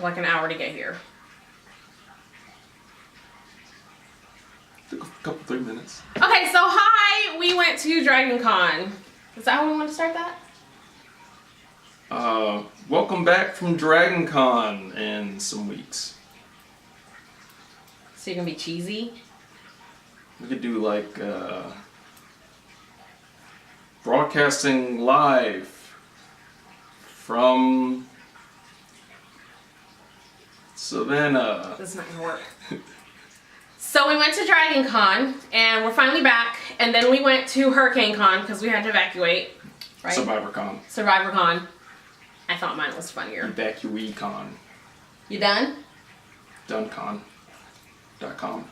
like an hour to get here. Took a couple, 3 minutes. Okay, so hi, we went to DragonCon. Is that how we want to start that? Welcome back from DragonCon in some weeks. So you're gonna be cheesy? We could do like broadcasting live from Savannah. This is not gonna work. So we went to DragonCon, and we're finally back, and then we went to HurricaneCon because we had to evacuate, right? SurvivorCon. SurvivorCon. I thought mine was funnier. EvacueeCon. You done? Donecon.com.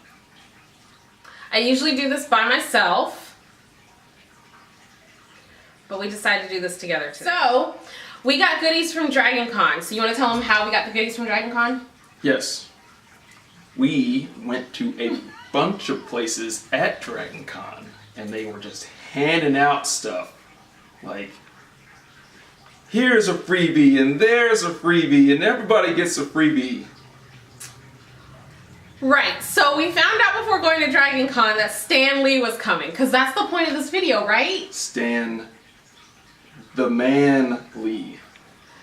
I usually do this by myself, but we decided to do this together today. So, we got goodies from DragonCon. So you want to tell them how we got the goodies from DragonCon? Yes. We went to a bunch of places at DragonCon, and they were just handing out stuff. Like, here's a freebie, and there's a freebie, and everybody gets a freebie. Right, so we found out before going to DragonCon that Stan Lee was coming, because that's the point of this video, right? Stan, the man Lee.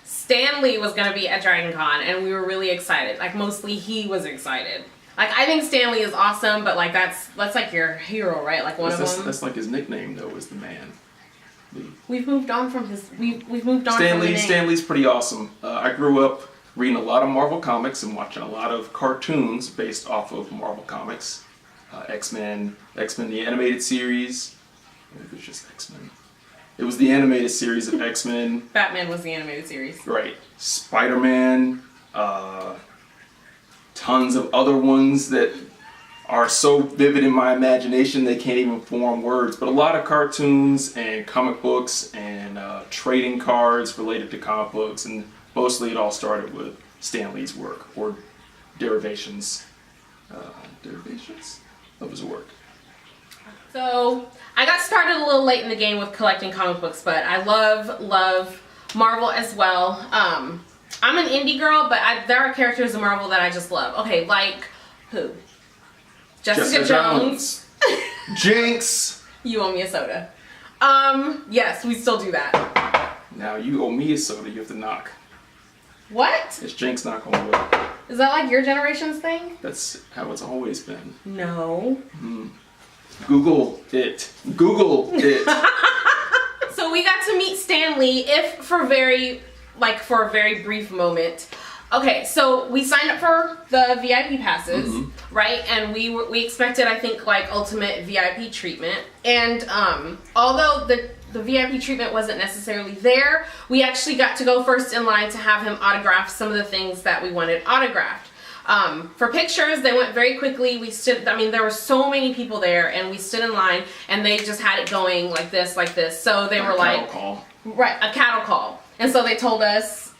Stan Lee was going to be at DragonCon, and we were really excited. Like, mostly he was excited. Like, I think Stan Lee is awesome, but like that's like your hero, right? Like one of them. That's like his nickname, though, is the man Lee. We've moved on from his. We've moved on from the name. Stan Lee's pretty awesome. I grew up reading a lot of Marvel comics and watching a lot of cartoons based off of Marvel comics. X-Men the animated series. Maybe it was just X-Men. It was the animated series of X-Men. Batman was the animated series. Right. Spider-Man. Tons of other ones that are so vivid in my imagination they can't even form words. But a lot of cartoons and comic books and trading cards related to comic books, and mostly it all started with Stan Lee's work or derivations. Derivations of his work. So I got started a little late in the game with collecting comic books, but I love Marvel as well. I'm an indie girl, but there are characters in Marvel that I just love. Okay, like who? Jessica Jones. Jinx. You owe me a soda. Yes, we still do that. Now you owe me a soda. You have to knock. What? It's Jinx knock on wood. Is that like your generation's thing? That's how it's always been. No. Google it. Google it. So we got to meet Stan Lee, for a very brief moment. Okay, so we signed up for the VIP passes, right? And we expected, I think, like ultimate VIP treatment. And although the VIP treatment wasn't necessarily there, we actually got to go first in line to have him autograph some of the things that we wanted autographed. For pictures, they went very quickly. There were so many people there, and we stood in line, and they just had it going like this. So they were like, call. Right, a cattle call. And so they told us,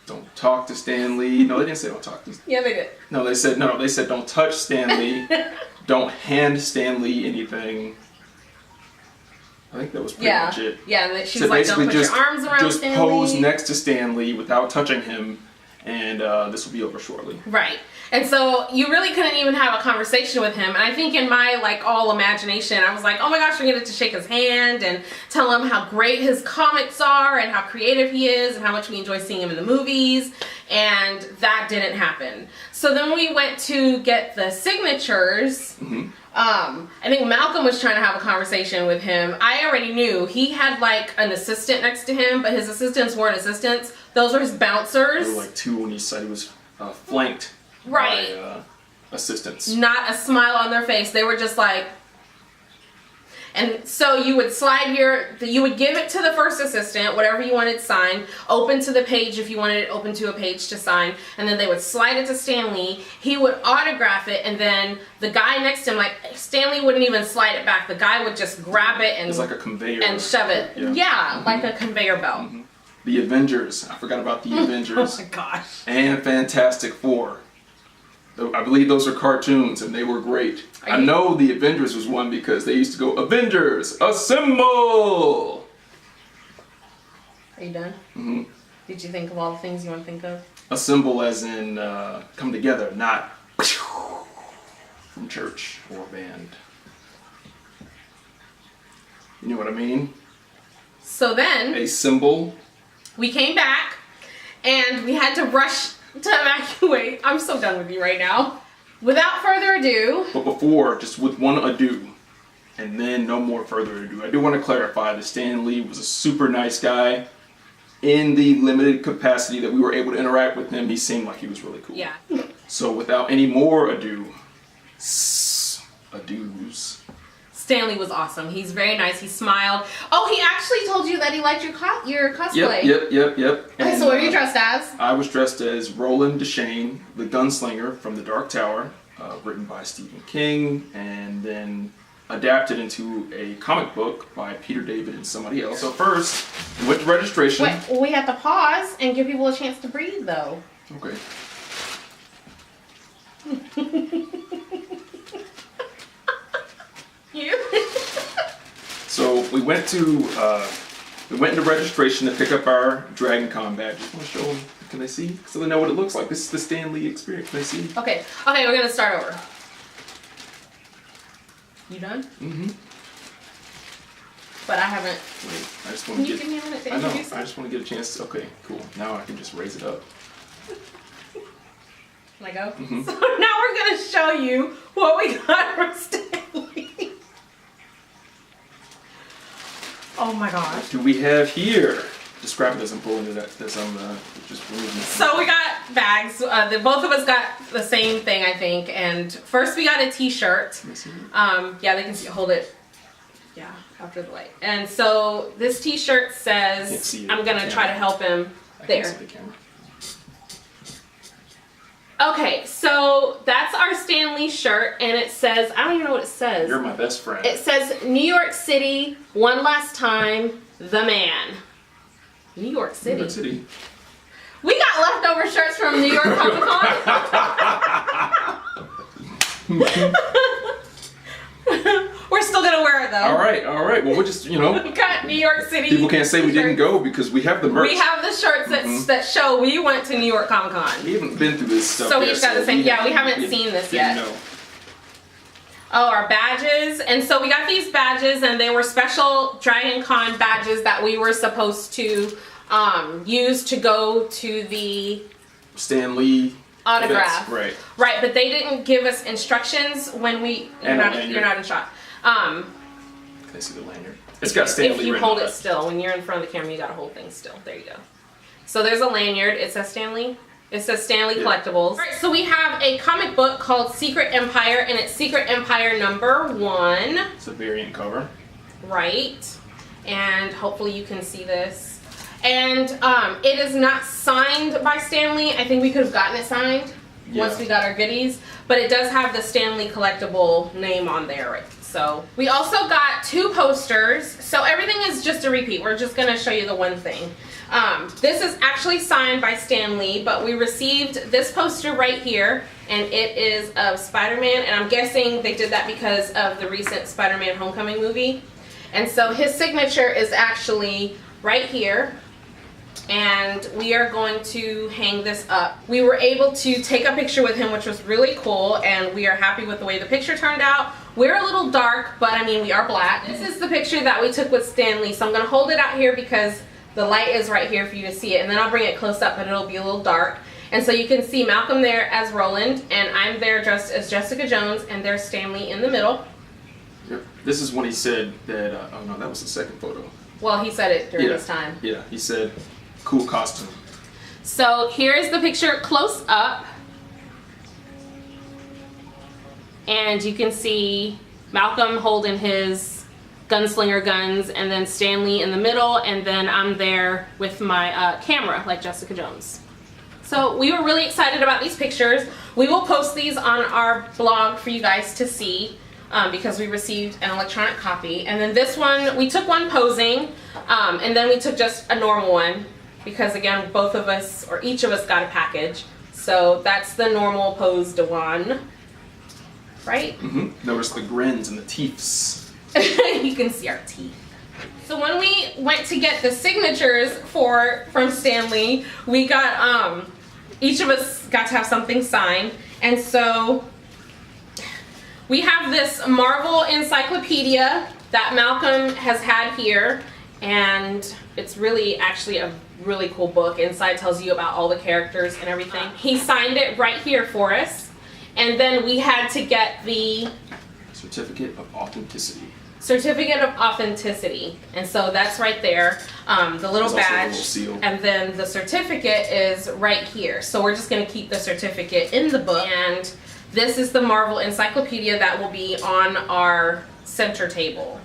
don't talk to Stan Lee. No, they didn't say don't talk to. Yeah, they did. No, they said don't touch Stan Lee. Don't hand Stan Lee anything. I think that was pretty much it. Yeah, and she was like, don't put your arms around Stan Lee. Just pose next to Stan Lee without touching him, and this will be over shortly. Right. And so you really couldn't even have a conversation with him. And I think in my all imagination, I was like, oh my gosh, we're going to get to shake his hand and tell him how great his comics are and how creative he is and how much we enjoy seeing him in the movies. And that didn't happen. So then we went to get the signatures. I think Malcolm was trying to have a conversation with him. I already knew he had like an assistant next to him, but his assistants weren't assistants. Those were his bouncers. There were like two on each side. He was flanked by assistants. Not a smile on their face. They were just like, and so you would you would give it to the first assistant, whatever you wanted signed, open to the page if you wanted it open to a page to sign, and then they would slide it to Stan Lee. He would autograph it, and then the guy next to him, like Stan Lee wouldn't even slide it back. The guy would just grab it and it's like a conveyor and shove it. Yeah, like a conveyor belt. The Avengers. I forgot about the Avengers. Oh my gosh. And Fantastic Four. I believe those are cartoons, and they were great. I know the Avengers was one because they used to go, Avengers, assemble! Are you done? Did you think of all the things you want to think of? A symbol as in come together, not from church or band. You know what I mean? So then A symbol. we came back and we had to rush to evacuate. I'm so done with you right now. Without further ado. But before, just with one ado, and then no more further ado, I do want to clarify that Stan Lee was a super nice guy. In the limited capacity that we were able to interact with him, he seemed like he was really cool. Yeah. So without any more ado, adoos. Stanley was awesome. He's very nice. He smiled. Oh, he actually told you that he liked your cosplay. Yep. Okay, so what were you dressed as? I was dressed as Roland Deschain, the gunslinger from The Dark Tower, written by Stephen King, and then adapted into a comic book by Peter David and somebody else. So first, we went to registration. Wait, we have to pause and give people a chance to breathe, though. Okay. You? So we went into registration to pick up our DragonCon badges. I want to show them. Can they see? So they know what it looks like. This is the Stan Lee experience. Can they see? Okay, we're gonna start over. You done? Mm-hmm. But I haven't. Wait, I just want Can to you get. give me a minute to I know. introduce I it? just want to get a chance. Okay, cool. Now I can just raise it up. Can I go? Mm-hmm. So now we're gonna show you what we got from Stanley. Oh my gosh. What do we have here? Describe it as I'm pulling it up, as I'm just removing it. So we got bags. Both of us got the same thing, I think. And first we got a T-shirt. Can I see it? Yeah, they can see. Hold it. Yeah, after the light. And so this T-shirt Can't says, see it "I'm on the gonna try to camera. help him." I There. can't see the camera. Okay, so that's our Stanley shirt, and it says, I don't even know what it says. You're my best friend. It says, New York City, one last time, the man. New York City. New York City. We got leftover shirts from New York Comic Con. We're still gonna wear it though. All right. Well, we'll just, We got New York City. people can't say we didn't shirts. go because we have the merch. We have the shirts that show we went to New York Comic Con. We haven't been through this stuff So we yet, each got the same. Yeah, we haven't didn't- seen this didn't yet. know. Oh, our badges. And so we got these badges, and they were special DragonCon badges that we were supposed to use to go to the Stan Lee autograph. events, right? Right, but they didn't give us instructions when we. And a lanyard. You're not in shot. Can I see the lanyard? It's got Stan If Lee you written hold on it still, when you're in front of the camera, you gotta hold things still. There you go. So there's a lanyard. It says Stanley. It says Stanley Yeah. Collectibles. Alright, so we have a comic book called Secret Empire, and it's Secret Empire #1. It's a variant cover. Right. And hopefully you can see this. And it is not signed by Stanley. I think we could have gotten it signed once we got our goodies. But it does have the Stanley Collectible name on there, right? So we also got 2 posters. So everything is just a repeat. We're just gonna show you the one thing. This is actually signed by Stan Lee, but we received this poster right here, and it is of Spider-Man, and I'm guessing they did that because of the recent Spider-Man Homecoming movie. And so his signature is actually right here, and we are going to hang this up. We were able to take a picture with him, which was really cool, and we are happy with the way the picture turned out. We're a little dark, but I mean, we are black. This is the picture that we took with Stan Lee, so I'm gonna hold it out here because the light is right here for you to see it, and then I'll bring it close up, but it'll be a little dark. And so you can see Malcolm there as Roland, and I'm there dressed as Jessica Jones, and there's Stanley in the middle. Yep. This is when he said that. Oh no, that was the second photo. Well, he said it during his time. Yeah, he said, "Cool costume." So here's the picture close up, and you can see Malcolm holding his gunslinger guns, and then Stanley in the middle, and then I'm there with my camera like Jessica Jones. So we were really excited about these pictures. We will post these on our blog for you guys to see because we received an electronic copy. And then this one, we took one posing, and then we took just a normal one because again, both of us, or each of us got a package. So that's the normal posed one, right? Mm-hmm. Notice the grins and the teeths. You can see our teeth. So when we went to get the signatures from Stan Lee, we got each of us got to have something signed, and so we have this Marvel encyclopedia that Malcolm has had here, and it's really actually a really cool book. Inside tells you about all the characters and everything. He signed it right here for us, and then we had to get the Certificate of Authenticity. Certificate of Authenticity, and so that's right there, the little There's badge, also a little seal. and then the certificate is right here. So we're just going to keep the certificate in the book, and this is the Marvel encyclopedia that will be on our center table.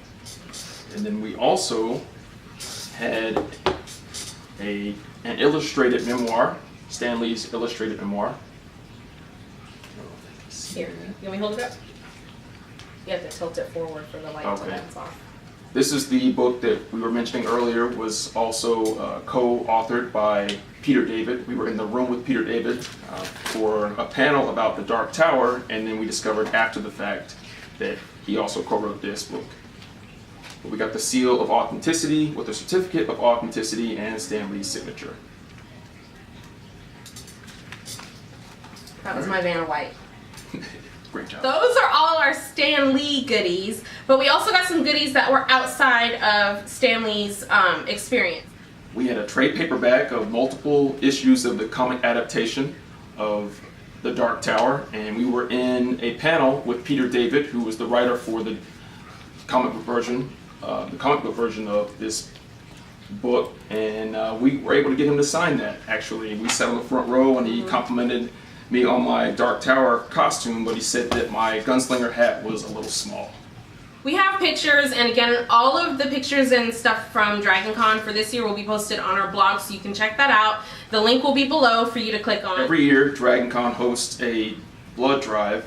And then we also had an illustrated memoir, Stan Lee's illustrated memoir. Here, you want me to hold it up? You have to tilt it forward for the light to bounce off. This is the book that we were mentioning earlier, was also co-authored by Peter David. We were in the room with Peter David for a panel about the Dark Tower, and then we discovered after the fact that he also co-wrote this book. But we got the seal of authenticity with the certificate of authenticity and Stan Lee's signature. That was my Vanna White. Great job. Those are all our Stan Lee goodies, but we also got some goodies that were outside of Stan Lee's experience. We had a trade paperback of multiple issues of the comic adaptation of The Dark Tower, and we were in a panel with Peter David, who was the writer for the comic book version of this book, and we were able to get him to sign that. Actually, we sat on the front row, and he complimented me on my Dark Tower costume, but he said that my gunslinger hat was a little small. We have pictures, and again, all of the pictures and stuff from DragonCon for this year will be posted on our blog, so you can check that out. The link will be below for you to click on. Every year, DragonCon hosts a blood drive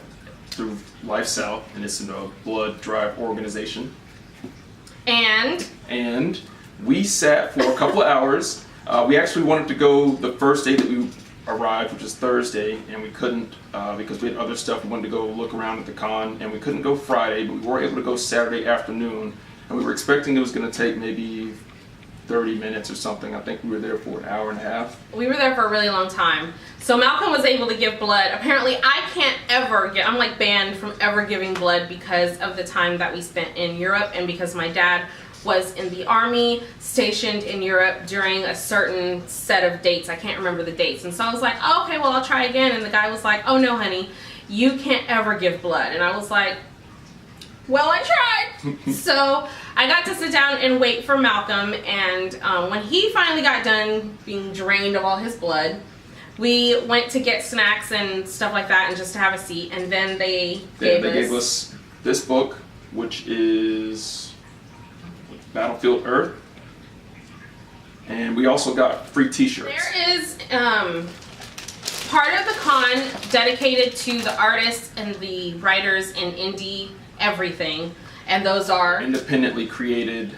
through Life South, and it's a blood drive organization. And we sat for a couple of hours. We actually wanted to go the first day that we arrived, which is Thursday, and we couldn't because we had other stuff. We wanted to go look around at the con, and we couldn't go Friday, but we were able to go Saturday afternoon, and we were expecting it was going to take maybe 30 minutes or something. I think we were there for an hour and a half. We were there for a really long time. So Malcolm was able to give blood. Apparently I can't ever I'm like banned from ever giving blood because of the time that we spent in Europe, and because my dad was in the army stationed in Europe during a certain set of dates. I can't remember the dates. And so I was like, oh, okay, well, I'll try again. And the guy was like, oh no, honey, you can't ever give blood. And I was like, well, I tried. So I got to sit down and wait for Malcolm, and when he finally got done being drained of all his blood, we went to get snacks and stuff like that and just to have a seat, and then they gave us this book, which is Battlefield Earth, and we also got free t-shirts. There is part of the con dedicated to the artists and the writers and indie everything, and those are independently created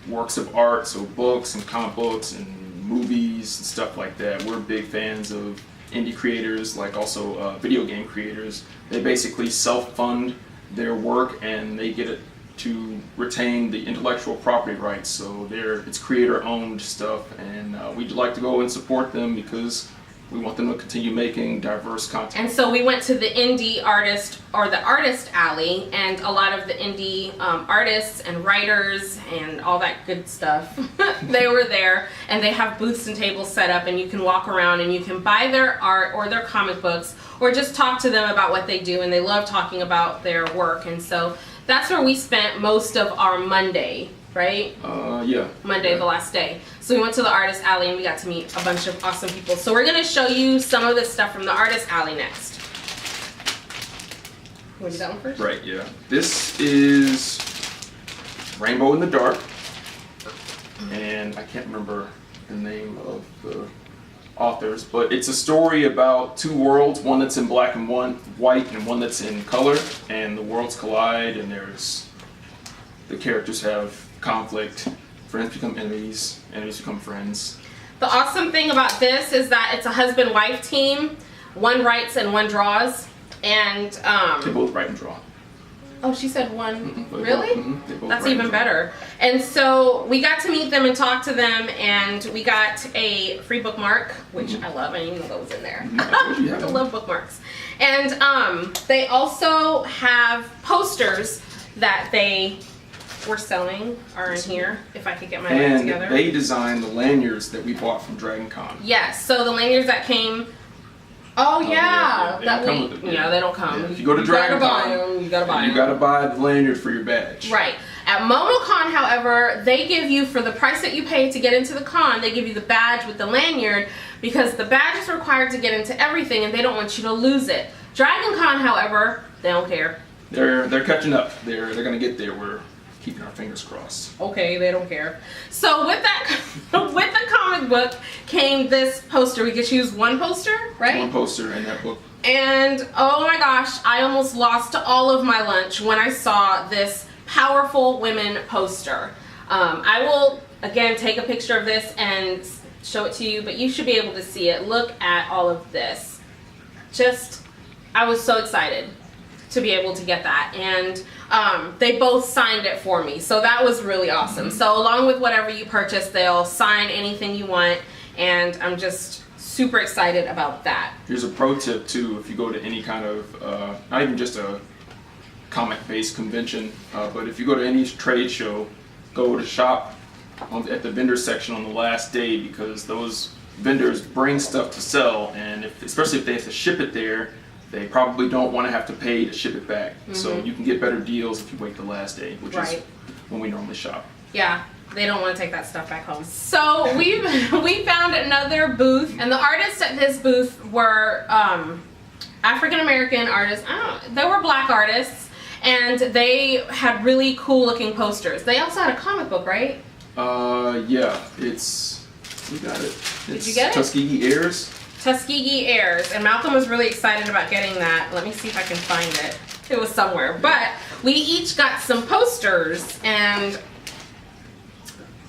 works of art, so books and comic books and movies and stuff like that. We're big fans of indie creators, like also video game creators. They basically self-fund their work, and they get it to retain the intellectual property rights, so it's creator-owned stuff, and we'd like to go and support them because we want them to continue making diverse content. And so we went to the indie artist, or the artist alley, and a lot of the indie artists and writers and all that good stuff, they were there, and they have booths and tables set up, and you can walk around and you can buy their art or their comic books, or just talk to them about what they do, and they love talking about their work. And so that's where we spent most of our Monday, right? Yeah. Monday, the last day. So we went to the artist alley and we got to meet a bunch of awesome people. So we're going to show you some of this stuff from the artist alley next. Want to do that one first? Right, yeah. This is Rainbow in the Dark, and I can't remember the name of the authors, but it's a story about two worlds, one that's in black and white and one that's in color, and the worlds collide, and the characters have conflict, friends become enemies, enemies become friends. The awesome thing about this is that it's a husband-wife team. One writes and one draws, and they both write and draw. Oh, she said one. Mm-hmm. Really? Mm-hmm. They both That's write even in better. And so we got to meet them and talk to them, and we got a free bookmark, which I love. I didn't even know that was in there. I love bookmarks. And they also have posters that they were selling are in here, if I could get my life together. And they designed the lanyards that we bought from DragonCon. Yes, so the lanyards that came. Oh yeah, They that don't we. come with it. Yeah, they don't come. Yeah, if you go to You gotta buy DragonCon, them. You gotta buy them. you gotta buy the lanyard for your badge. Right. At MomoCon, however, they give you, for the price that you pay to get into the con, they give you the badge with the lanyard, because the badge is required to get into everything, and they don't want you to lose it. DragonCon, however, they don't care. They're catching up. They're gonna get there. We're keeping our fingers crossed. Okay, they don't care. So with that, with the comic book came this poster. We could choose one poster, right? One poster in that book. And oh my gosh, I almost lost all of my lunch when I saw this Powerful Women poster. I will again take a picture of this and show it to you, but you should be able to see it. Look at all of this. Just, I was so excited to be able to get that, and they both signed it for me, so that was really awesome. So along with whatever you purchase, they'll sign anything you want, and I'm just super excited about that. Here's a pro tip too: if you go to any kind of, not even just a comic-based convention, but if you go to any trade show, go to shop at the vendor section on the last day, because those vendors bring stuff to sell, and especially if they have to ship it there, they probably don't want to have to pay to ship it back. So you can get better deals if you wait the last day, which is when we normally shop. Yeah, they don't want to take that stuff back home. So we found another booth, and the artists at this booth were African American artists. They were black artists, and they had really cool looking posters. They also had a comic book, right? Yeah, you got it. Did you get it? Tuskegee Heirs. Tuskegee Heirs, and Malcolm was really excited about getting that. Let me see if I can find it. It was somewhere. But we each got some posters, and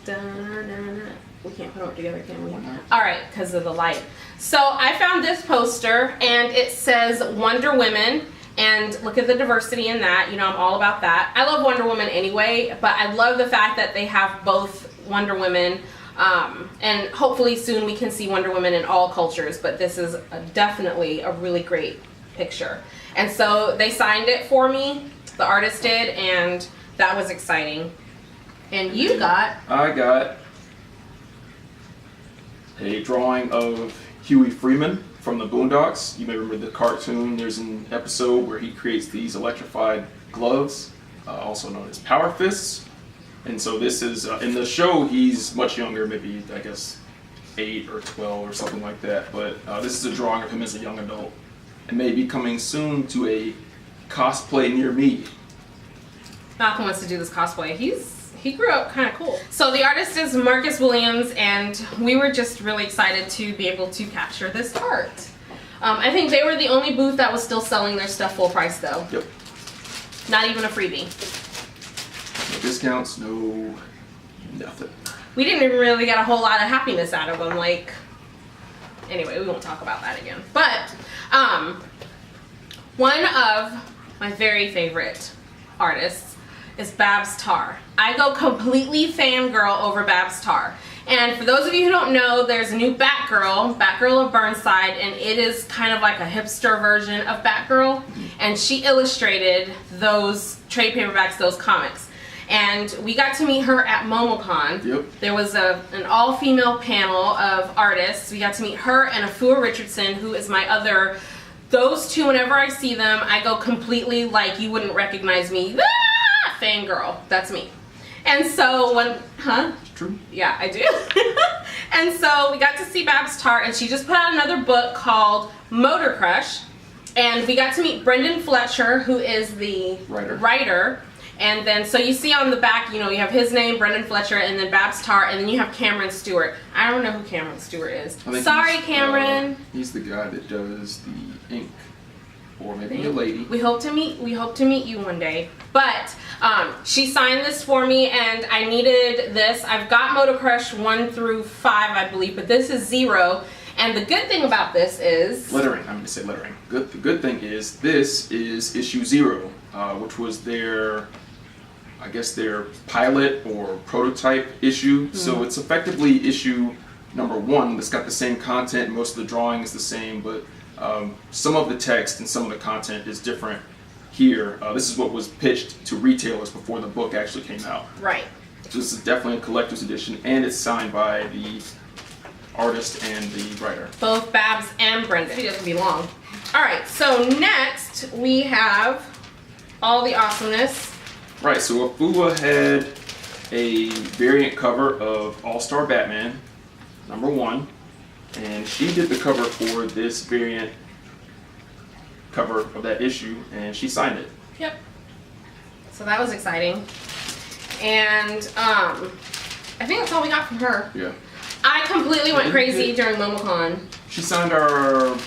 we can't put them together, can we? All right, because of the light. So I found this poster, and it says Wonder Women, and look at the diversity in that. You know, I'm all about that. I love Wonder Woman anyway, but I love the fact that they have both Wonder Women. And hopefully soon we can see Wonder Woman in all cultures, but this is definitely a really great picture. And so they signed it for me, the artist did, and that was exciting. And you got? I got a drawing of Huey Freeman from the Boondocks. You may remember the cartoon. There's an episode where he creates these electrified gloves, also known as Power Fists. And so this is, in the show, he's much younger, maybe, I guess, 8 or 12 or something like that. But this is a drawing of him as a young adult. And may be coming soon to a cosplay near me. Malcolm wants to do this cosplay. He grew up kind of cool. So the artist is Marcus Williams, and we were just really excited to be able to capture this art. I think they were the only booth that was still selling their stuff full price, though. Yep. Not even a freebie. No discounts, no nothing. We didn't even really get a whole lot of happiness out of them. Like, anyway, we won't talk about that again. But one of my very favorite artists is Babs Tarr. I go completely fangirl over Babs Tarr. And for those of you who don't know, there's a new Batgirl of Burnside, and it is kind of like a hipster version of Batgirl. And she illustrated those trade paperbacks, those comics. And we got to meet her at MomoCon. Yep. There was an all-female panel of artists. We got to meet her and Afua Richardson, who is my other. Those two, whenever I see them, I go completely like you wouldn't recognize me. Ah, fangirl. That's me. And so It's true. Yeah, I do. And so we got to see Babs Tarr, and she just put out another book called Motor Crush. And we got to meet Brendan Fletcher, who is the writer. And then, so you see on the back, you know, you have his name, Brendan Fletcher, and then Babs Tarr, and then you have Cameron Stewart. I don't know who Cameron Stewart is. Sorry, Cameron. He's the guy that does the ink, or maybe a lady. We hope to meet you one day. But she signed this for me, and I needed this. I've got Motor Crush 1 through 5, I believe, but this is 0. And the good thing about this is lettering. I'm going to say lettering. The good thing is this is issue 0. which was their pilot or prototype issue. So it's effectively issue number 1 that's got the same content. Most of the drawing is the same, but some of the text and some of the content is different here. This is what was pitched to retailers before the book actually came out. Right. So this is definitely a collector's edition, and it's signed by the artist and the writer. Both Babs and Brendan. It doesn't be long. All right, so next we have all the awesomeness. Right, so Afua had a variant cover of All-Star Batman, number 1, and she did the cover for this variant cover of that issue, and she signed it. Yep. So that was exciting. And I think that's all we got from her. Yeah. I completely went crazy during MomoCon. She signed our...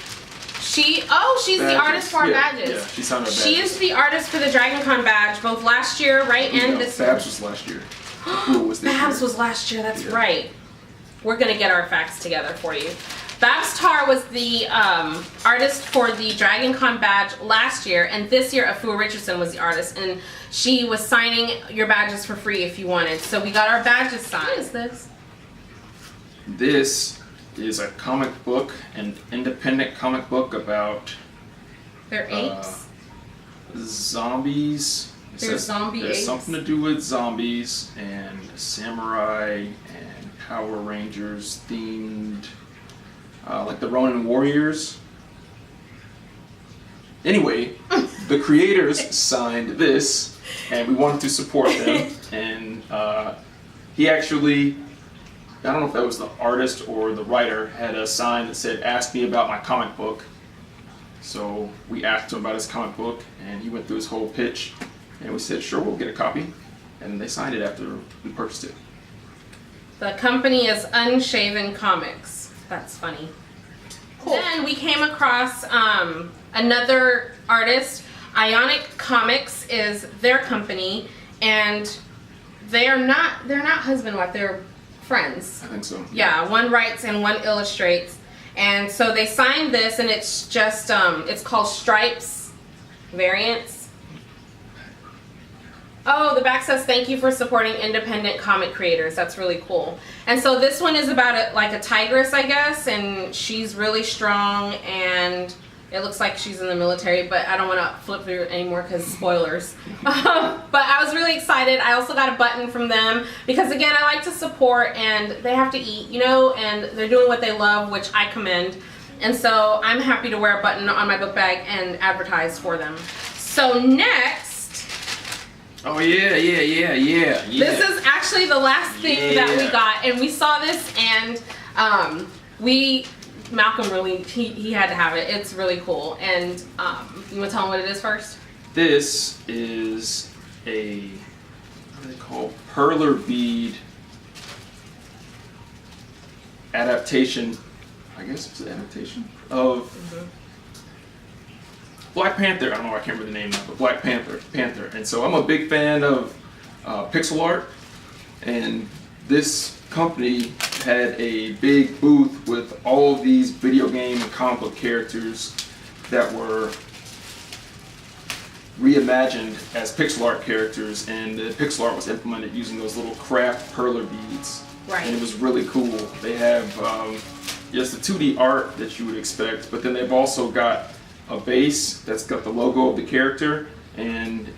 She's badges. the artist for our badges. Yeah, she signed our badges. She is the artist for the DragonCon badge, both last year, right, and this year. Babs was last year. Afua was this Babs year. was last year, that's right. We're going to get our facts together for you. Babs Tar was the artist for the DragonCon badge last year, and this year Afua Richardson was the artist, and she was signing your badges for free if you wanted. So we got our badges signed. What is this? This is a comic book, an independent comic book about... They're apes? Zombies. There's There's something to do with zombies and samurai and Power Rangers themed, like the Ronin Warriors. Anyway, the creators signed this, and we wanted to support them. And he actually, I don't know if that was the artist or the writer, had a sign that said, "Ask me about my comic book." So we asked him about his comic book, and he went through his whole pitch, and we said, "Sure, we'll get a copy." And they signed it after we purchased it. The company is Unshaven Comics. That's funny. Cool. Then we came across another artist. Ionic Comics is their company, and they're not husband and wife. They're friends. I think so. Yeah, one writes and one illustrates, and so they signed this, and it's just it's called Stripes Variants. Oh, the back says, "Thank you for supporting independent comic creators." That's really cool. And so this one is about like a tigress, I guess, and she's really strong, and it looks like she's in the military, but I don't want to flip through it anymore because spoilers. But I was really excited. I also got a button from them because, again, I like to support, and they have to eat, you know, and they're doing what they love, which I commend. And so I'm happy to wear a button on my book bag and advertise for them. So next... Oh yeah. This is actually the last thing that we got, and we saw this, and Malcolm really, he had to have it. It's really cool. And you want to tell him what it is first? This is a, what are they called? Perler bead adaptation, I guess it's an adaptation of Black Panther. I don't know, I can't remember the name now, but Black Panther. And so I'm a big fan of pixel art, and this company had a big booth with all of these video game and comic book characters that were reimagined as pixel art characters, and the pixel art was implemented using those little craft perler beads. Right. And it was really cool. They have just the 2D art that you would expect, but then they've also got a base that's got the logo of the character, and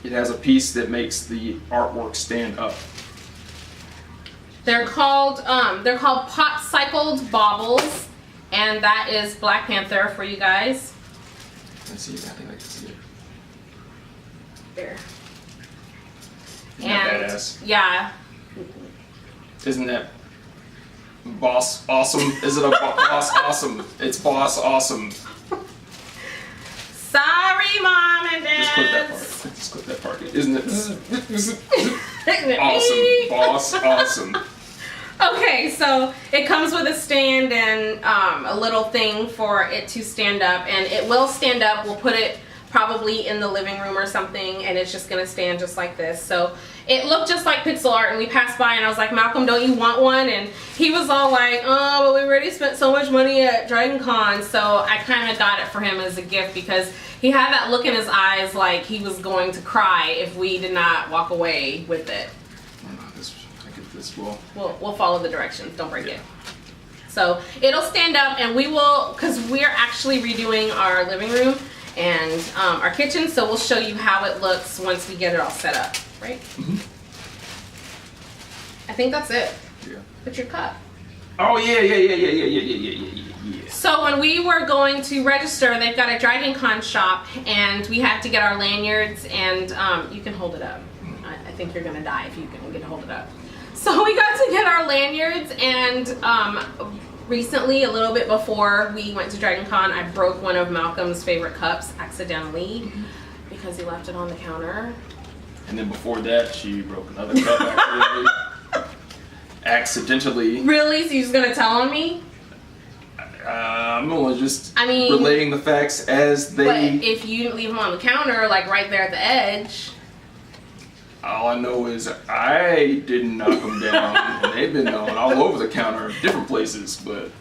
it has a piece that makes the artwork stand up. They're called Pop Cycled Baubles, and that is Black Panther for you guys. Let's see, I think I can see it. There. Isn't that badass? Yeah. Isn't that boss awesome? Is it a boss awesome? It's boss awesome. Sorry, Mom and Dad. Just clip that part. Isn't it? Isn't it Awesome. Boss awesome. Okay, so it comes with a stand and a little thing for it to stand up, and it will stand up. We'll put it probably in the living room or something, and it's just gonna stand just like this. So it looked just like pixel art, and we passed by and I was like, Malcolm, don't you want one? And he was all like, oh, but we already spent so much money at DragonCon. So I kind of got it for him as a gift because he had that look in his eyes like he was going to cry if we did not walk away with it. I get this well. We'll follow the directions, don't break it. So it'll stand up, and we will, because we're actually redoing our living room and our kitchen, so we'll show you how it looks once we get it all set up, right? Mm-hmm. I think that's it. Yeah. Put your cup. Oh yeah. So when we were going to register, they've got a DragonCon shop, and we had to get our lanyards, and you can hold it up. I think you're gonna die if you can get to hold it up. So we got to get our lanyards, and recently, a little bit before we went to DragonCon, I broke one of Malcolm's favorite cups accidentally because he left it on the counter. And then before that, she broke another cup accidentally. Really? So you're just gonna tell on me? I'm only just relaying the facts as they. But if you didn't leave them on the counter, like right there at the edge. All I know is I didn't knock them down, and they've been all over the counter, different places. But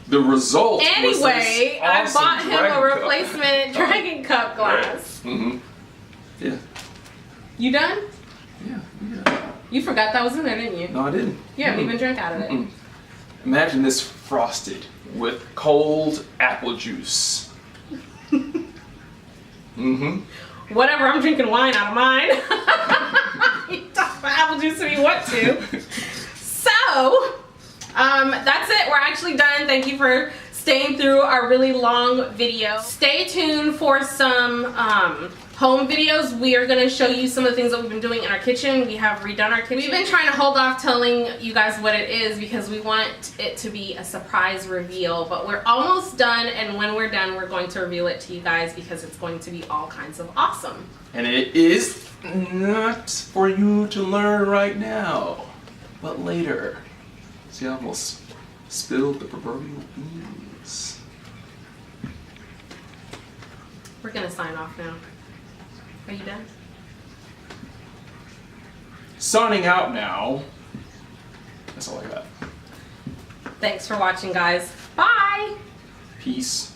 the result. Anyway, was I bought him a cup. replacement Dragon Cup glass. Right. Mm-hmm. Yeah. You done? Yeah. You forgot that was in there, didn't you? No, I didn't. You haven't even drank out of it. Imagine this frosted with cold apple juice. Mm-hmm. Whatever, I'm drinking wine out of mine. You talk about apple juice if you want to. So, that's it. We're actually done. Thank you for staying through our really long video. Stay tuned for some home videos. We are going to show you some of the things that we've been doing in our kitchen. We have redone our kitchen. We've been trying to hold off telling you guys what it is because we want it to be a surprise reveal, but we're almost done, and when we're done, we're going to reveal it to you guys because it's going to be all kinds of awesome. And it is not for you to learn right now, but later. See, I almost spilled the proverbial beans. We're going to sign off now. Are you done? Signing out now. That's all I got. Thanks for watching, guys. Bye! Peace.